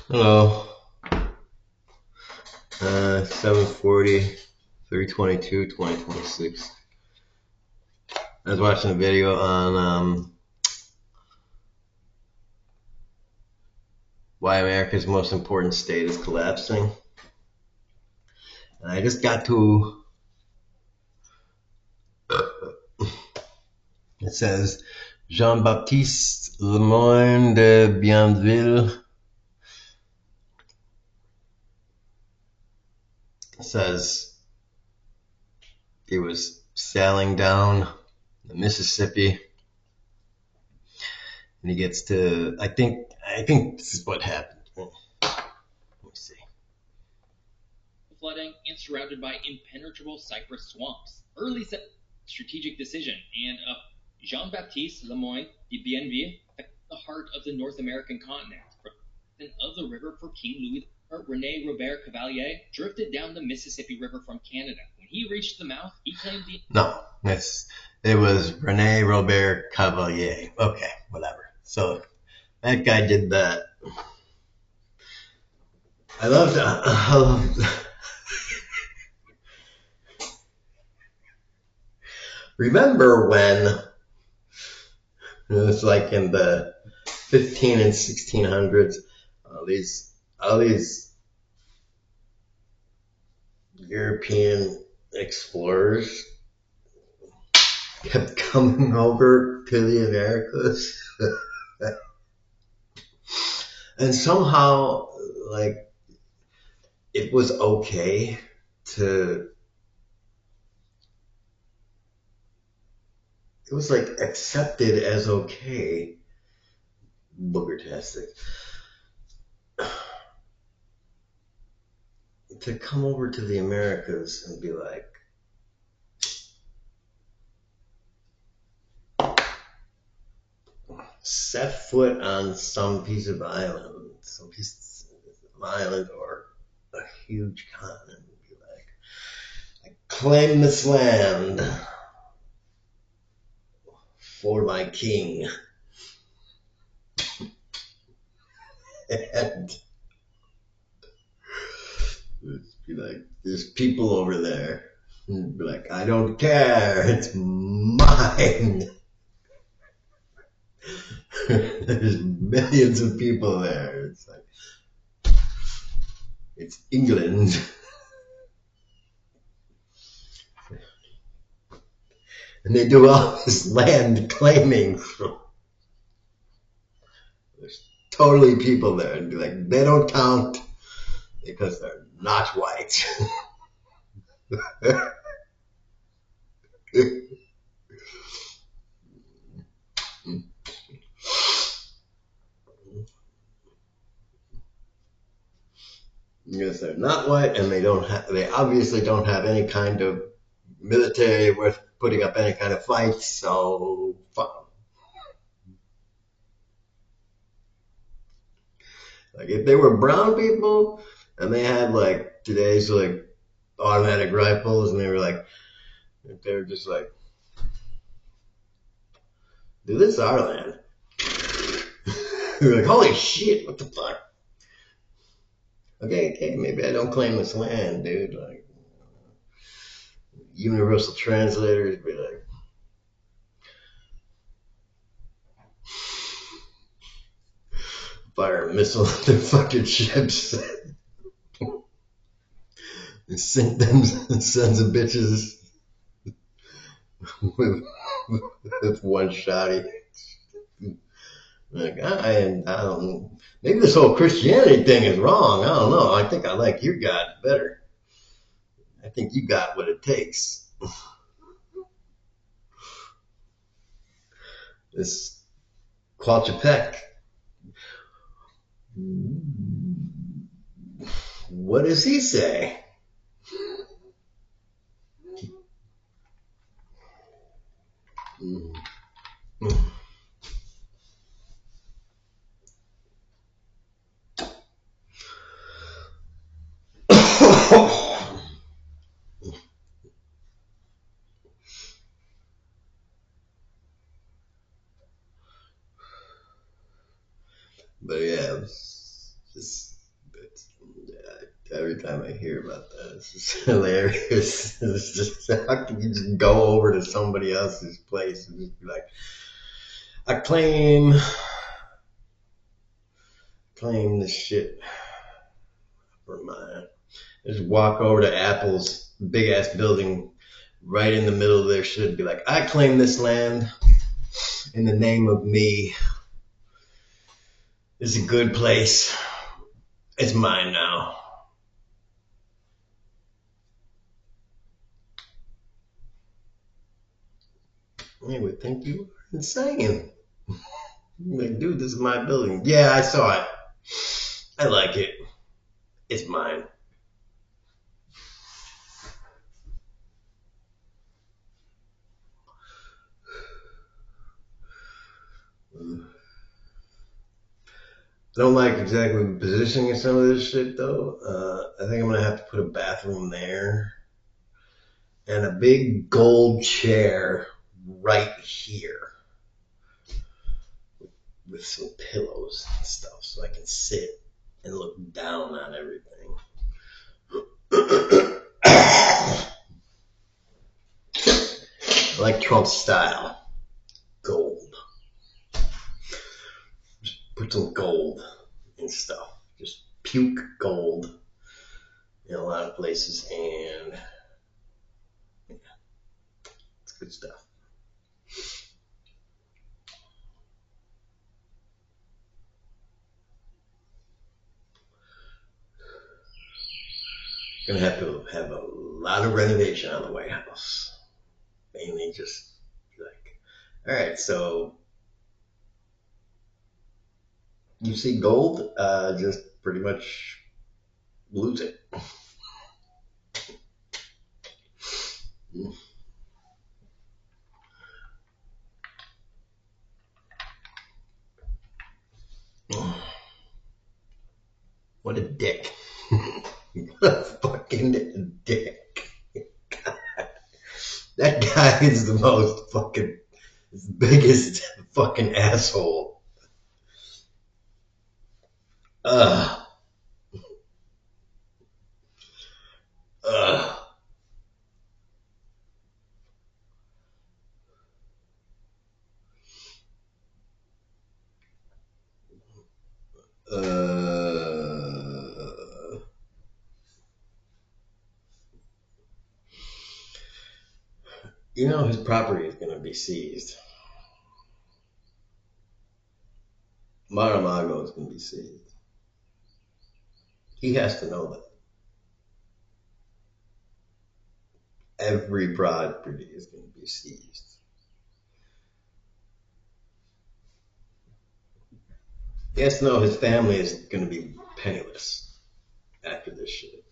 Hello. 7:40, 3/22, 2026. I was watching a video on why America's most important state is collapsing. And I just got to, it says, Jean-Baptiste Lemoyne de Bienville says he was sailing down the Mississippi and he gets to, I think this is what happened. Let me see. Flooding and surrounded by impenetrable cypress swamps. Early strategic decision, and Jean-Baptiste Lemoyne de Bienville at the heart of the North American continent. Of the river for King Louis, Rene Robert Cavalier drifted down the Mississippi River from Canada. When he reached the mouth, he claimed the... No, it was Rene Robert Cavalier. Okay, whatever. So that guy did that. I love that. Remember when it was like in the 15 and 1600s, all these European explorers kept coming over to the Americas, and somehow, like, it was okay to. It was like accepted as okay. Booger-tastic. To come over to the Americas and be like, set foot on some piece of island, or a huge continent, and be like, I claim this land for my king. And be like, there's people over there. And be like, I don't care, it's mine. There's millions of people there. It's like, it's England. And they do all this land claiming. There's totally people there, and be like, they don't count because they're not white. Because they're not white, and they obviously don't have any kind of military worth putting up any kind of fights, so fuck them. Like, if they were brown people and they had like today's like automatic rifles, and they were just like, dude, this is our land. You're like, holy shit, what the fuck? Okay, maybe I don't claim this land, dude. Like, universal translators be like, fire a missile at their fucking ships and sink them sons of bitches with, with one shotty. Like, I don't. Maybe this whole Christianity thing is wrong. I don't know. I think I like your God better. I think you got what it takes. This Qualchapek. What does he say? But yeah, just Every time I hear about that, it's just hilarious. It's just, how can you just go over to somebody else's place and just be like, I claim this shit for mine. Just walk over to Apple's big ass building right in the middle of their shit, be like, I claim this land in the name of me. It's a good place. It's mine now. They would think you were insane. Like, dude, this is my building. Yeah, I saw it. I like it. It's mine. I don't like exactly the positioning of some of this shit though. I think I'm gonna have to put a bathroom there and a big gold chair right here with some pillows and stuff so I can sit and look down on everything. Like Trump style. Gold. Put some gold and stuff. Just puke gold in a lot of places, and yeah, it's good stuff. Gonna have to have a lot of renovation on the White House. Mainly just like, all right, so you see gold, just pretty much lose it. What a dick. What a fucking dick. God. That guy is the most fucking biggest fucking asshole. Ugh. Ugh. You know his property is gonna be seized. Mar-a-Lago is gonna be seized. He has to know that. Every property is gonna be seized. He has to know his family is gonna be penniless after this shit.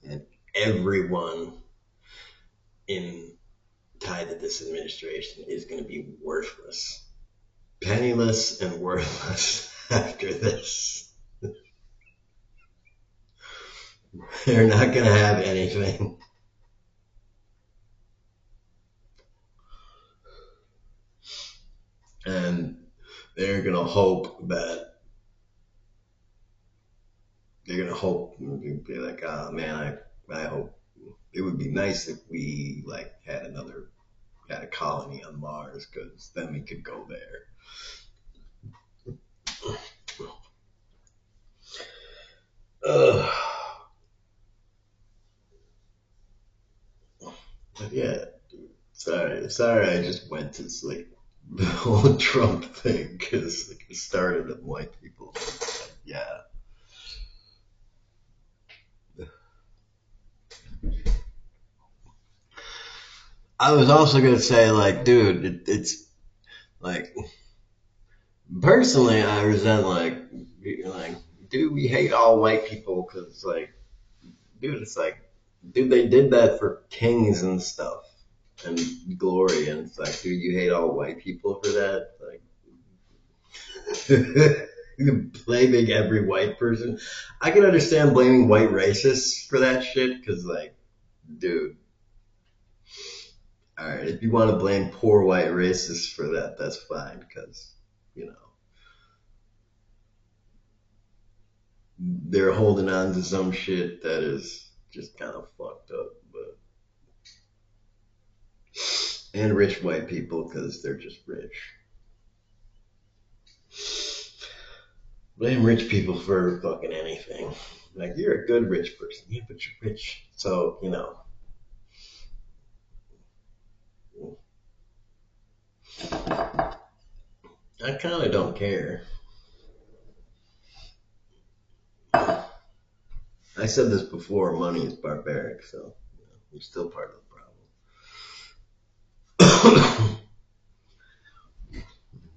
And everyone in tied to this administration is going to be worthless, penniless, and worthless after this. They're not going to have anything. And they're going to hope that be like, oh man, I hope it would be nice if we like had a colony on Mars because then we could go there. Ugh. But yeah, sorry, I just went to sleep. The whole Trump thing because like, it started at white people. Yeah. I was also gonna say like, dude, it's like personally, I resent like, dude, we hate all white people because like, dude, it's like, dude, they did that for kings and stuff and glory, and it's like, dude, you hate all white people for that, like. Blaming every white person. I can understand blaming white racists for that shit because, like, dude, all right, if you want to blame poor white racists for that, that's fine because, you know, they're holding on to some shit that is just kind of fucked up. But and rich white people because they're just rich. Blame rich people for fucking anything. Like, you're a good rich person. Yeah, but you're rich. So, I kind of don't care. I said this before, money is barbaric, so you're still part of the problem.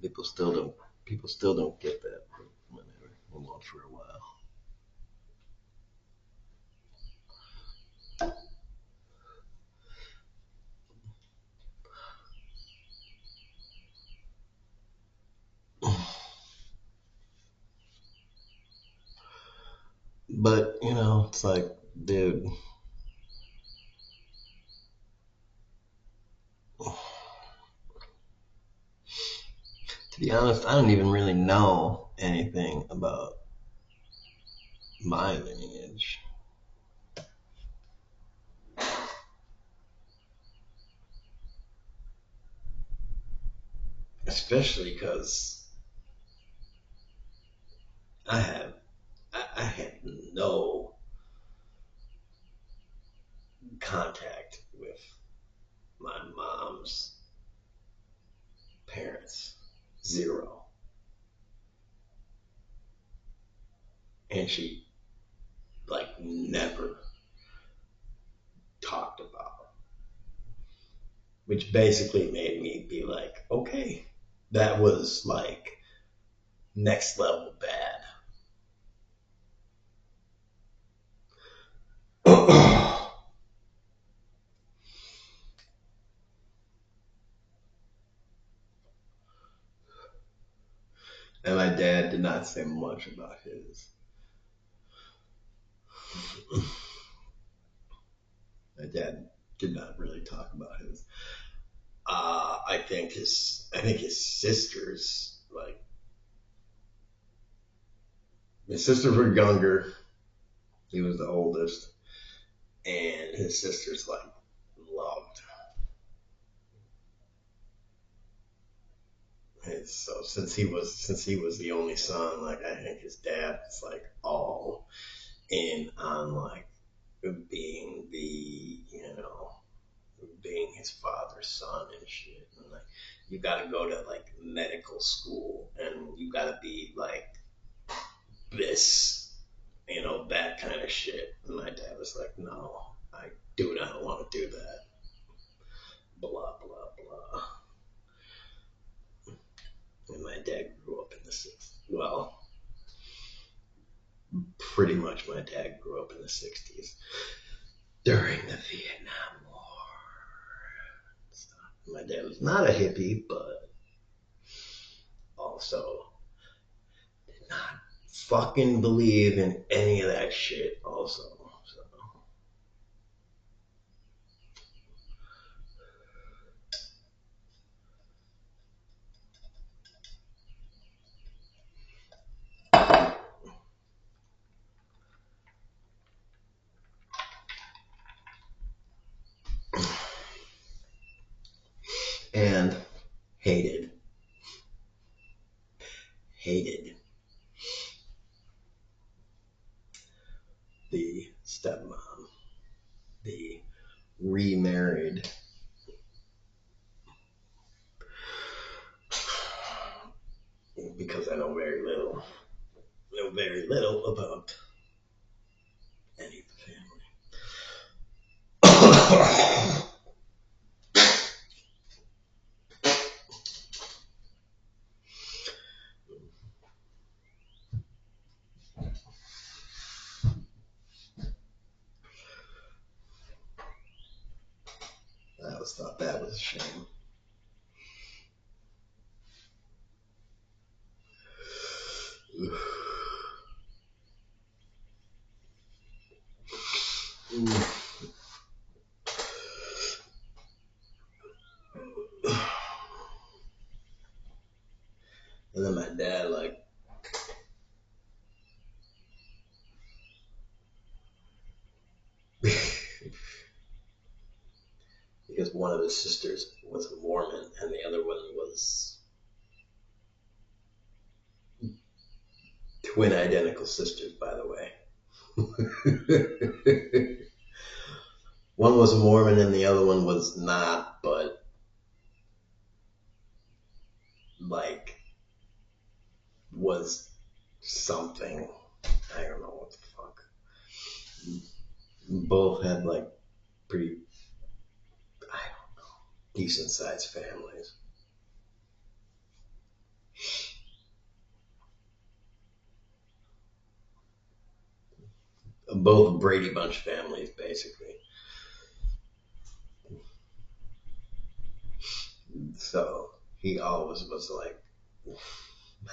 people still don't people still don't get that. Whatever. Hold on for a while. But, it's like, dude, to be honest, I don't even really know anything about my lineage. Especially because I have I had no contact with my mom's parents. Zero. And she like never talked about. Which basically made me be like, okay, that was like next level bad. And my dad did not say much about his. My dad did not really talk about his. I think his sisters, like, his sisters were younger. He was the oldest, and his sisters like loved his. So since he was the only son, like, I think his dad was like all in on like being being his father's son and shit. And like, you gotta go to like medical school, and you gotta be like this, that kind of shit. And my dad was like, no, I do not want to do that. Blah, blah, blah. And my dad grew up in the 60s. Well, pretty much my dad grew up in the 60s during the Vietnam War. My dad was not a hippie, but also did not fucking believe in any of that shit, also. So. And hated the stepmom, the remarried, because I know very little about any of the family. I always thought that was a shame. And then my dad, like, one of his sisters was a Mormon, and the other one was twin identical sisters, by the way. One was a Mormon and the other one was not, but like was something. I don't know what the fuck. Both had like pretty, I don't know, decent sized families. Both Brady Bunch families, basically. So he always was like,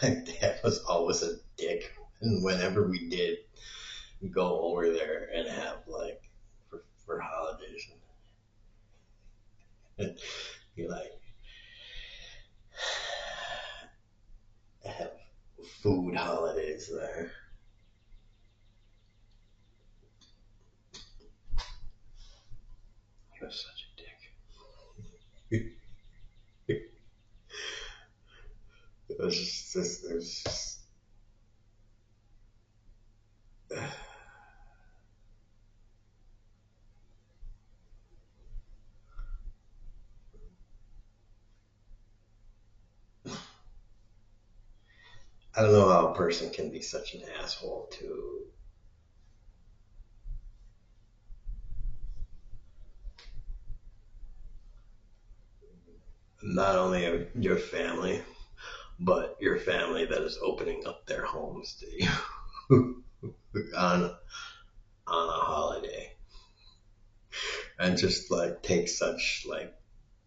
my dad was always a dick. And whenever we did go over there and have like, for holidays, and be like, have food holidays there. He was such a dick. It was just, it was just, I don't know how a person can be such an asshole to not only your family, but your family that is opening up their homes to you on a holiday, and just like take such like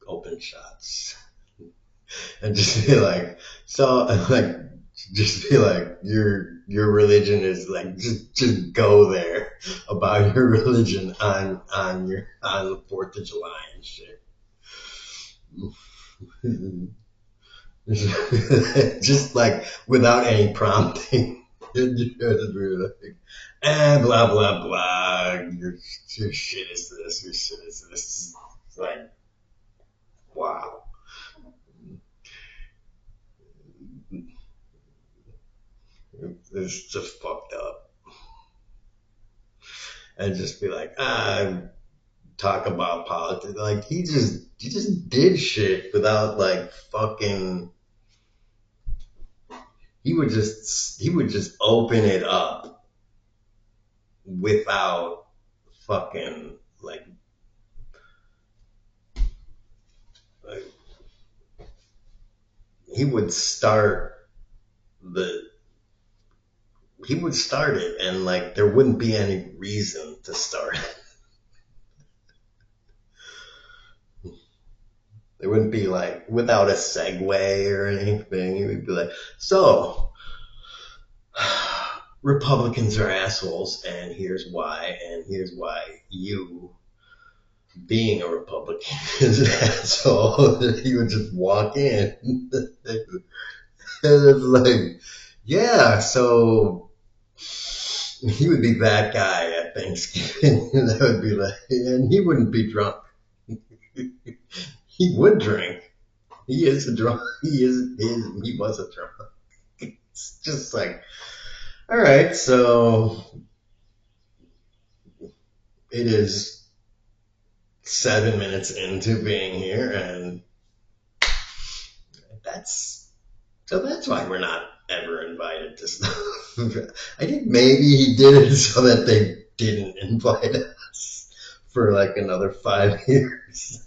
open shots and just be like, so like, just be like, your religion is like, just go there about your religion on the 4th of July and shit. Just like without any prompting. Just be like, blah blah blah. Your shit is this. Your shit is this. It's like, wow. It's just fucked up. And just be like, talk about politics. Like he just did shit without like fucking. He would just open it up without fucking like he would start it and like there wouldn't be any reason to start it. There wouldn't be like without a segue or anything. He would be like, so Republicans are assholes and here's why you being a Republican is an asshole. He would just walk in and it's like, yeah, so he would be that guy at Thanksgiving. And that would be like, and he wouldn't be drunk. He would drink. He is a drunk. He was a drunk. It's just like, all right, so it is 7 minutes into being here, and that's why we're not ever invited to stuff. I think maybe he did it so that they didn't invite us for like another 5 years.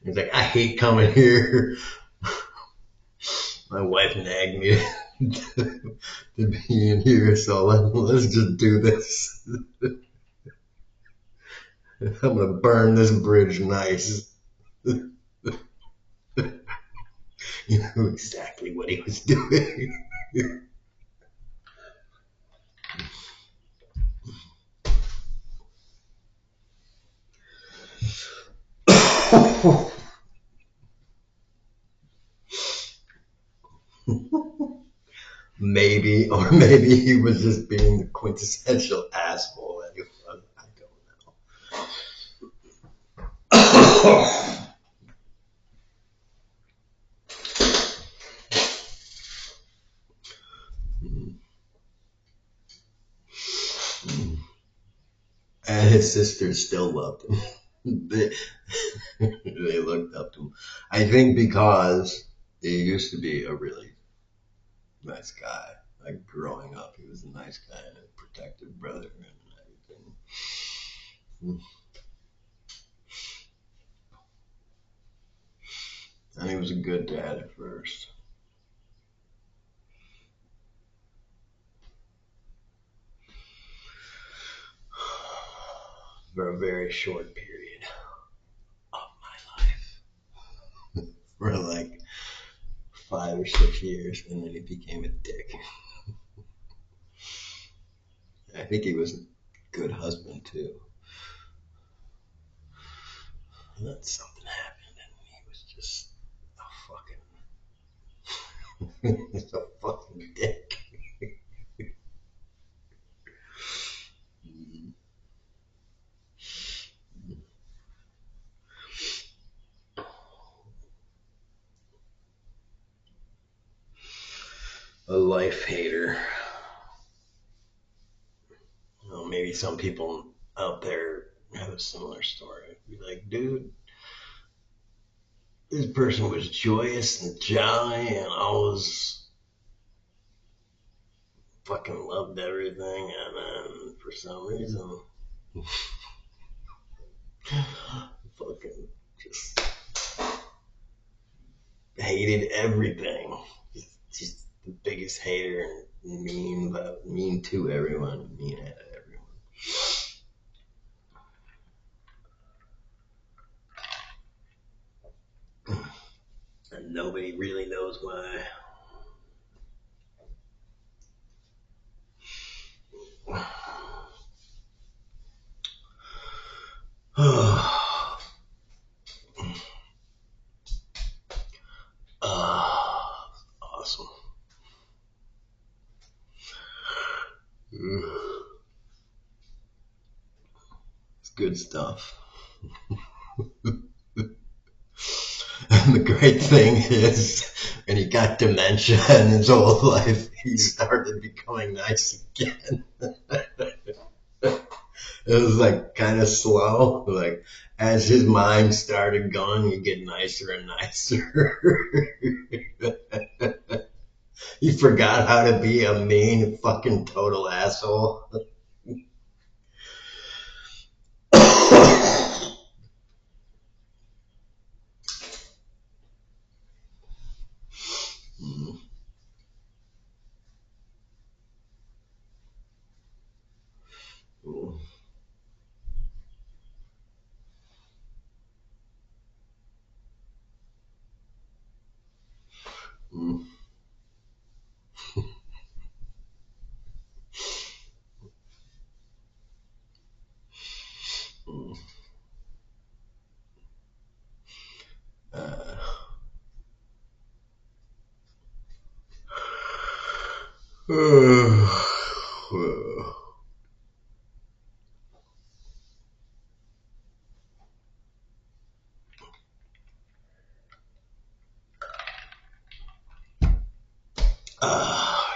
He's like, I hate coming here. My wife nagged me to be in here, so let's just do this. I'm gonna burn this bridge nice. You know exactly what he was doing. Maybe, or maybe he was just being the quintessential asshole that he was. I don't know. And his sisters still loved him. they, they looked up to him. I think because he used to be a really nice guy. Like growing up, he was a nice guy and a protective brother and everything. And he was a good dad at first. For a very short period of my life. For like 5 or 6 years, and then he became a dick. I think he was a good husband too. And then something happened, and he was just a fucking dick. A life hater. Well, maybe some people out there have a similar story. Be like, dude, this person was joyous and jolly and always fucking loved everything, and then for some reason, fucking just hated everything. Just the biggest hater and mean to everyone, mean at everyone. And nobody really knows why. Awesome. It's good stuff. And the great thing is, when he got dementia in his old life, he started becoming nice again. It was like kind of slow. Like as his mind started going, he'd get nicer and nicer. He forgot how to be a mean fucking total asshole.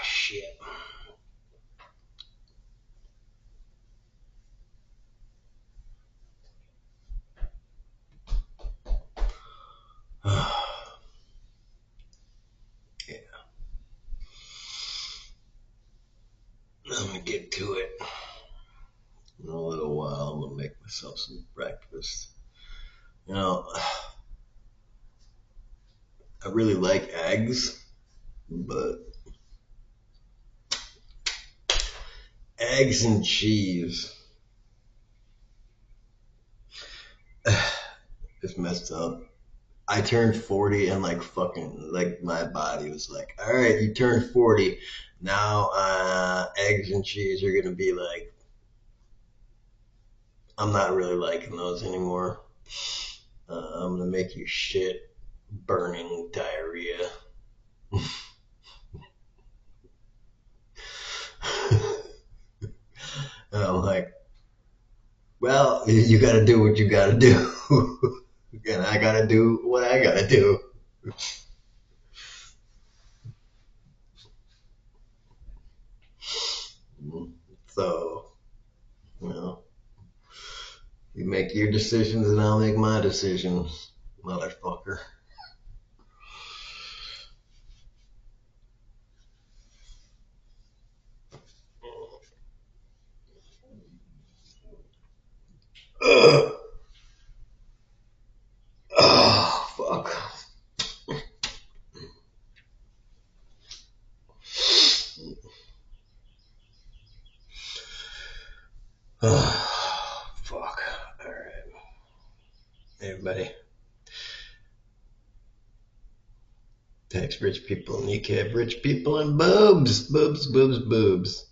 Shit. Yeah. I'm gonna get to it in a little while. I'm gonna make myself some breakfast. You know, I really like eggs, but eggs and cheese is messed up. I turned 40 and like fucking like my body was like, all right, you turned 40. Now eggs and cheese are gonna be like, I'm not really liking those anymore. I'm gonna make you shit, burning diarrhea. And I'm like, well, you gotta do what you gotta do. And I gotta do what I gotta do. So, you know, you make your decisions and I'll make my decisions, motherfucker. Ugh. Oh, fuck. Oh, fuck. All right. Everybody, tax rich people, kneecap rich people, and boobs, boobs, boobs, boobs.